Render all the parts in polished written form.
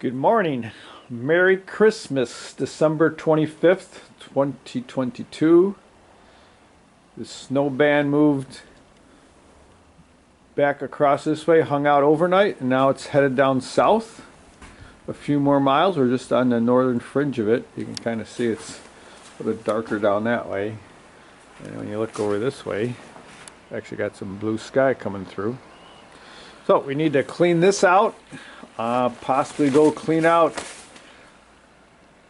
Good morning. Merry Christmas, December 25th, 2022. The snow band moved back across this way, hung out overnight, and now it's headed down south a few more miles. We're just on the northern fringe of it. You can kind of see it's a little bit darker down that way. And when you look over this way, actually got some blue sky coming through. So we need to clean this out. Possibly go clean out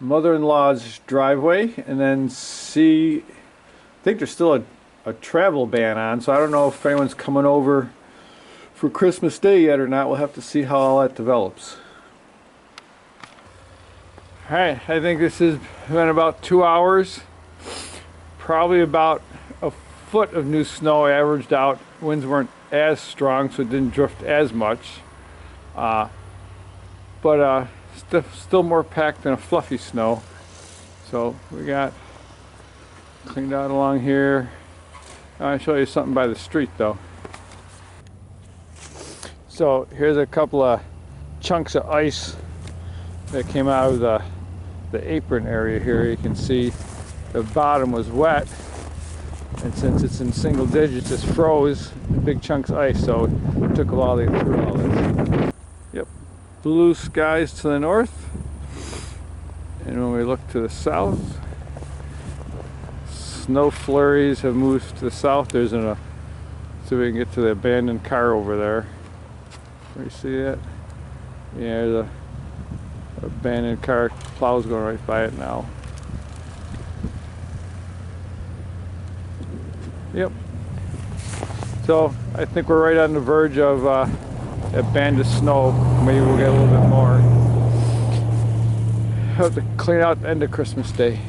mother-in-law's driveway and then see. I think there's still a travel ban on, so I don't know if anyone's coming over for Christmas Day yet or not. We'll have to see how all that develops. Alright, I think this has been about 2 hours. Probably about a foot of new snow averaged out. Winds weren't as strong, so it didn't drift as much. But still more packed than a fluffy snow. So we got cleaned out along here. I'll show you something by the street though. So here's a couple of chunks of ice that came out of the apron area here. You can see the bottom was wet, and since it's in single digits, it's froze big chunks of ice, so it took a while to get through all this. Yep. Blue skies to the north, and when we look to the south, snow flurries have moved to the south. There's so we can get to the abandoned car over there. Can you see that? Yeah, there's a abandoned car. Plow's going right by it now. Yep. So I think we're right on the verge of a band of snow. Maybe we'll get a little bit more. Have to clean out the end of Christmas Day.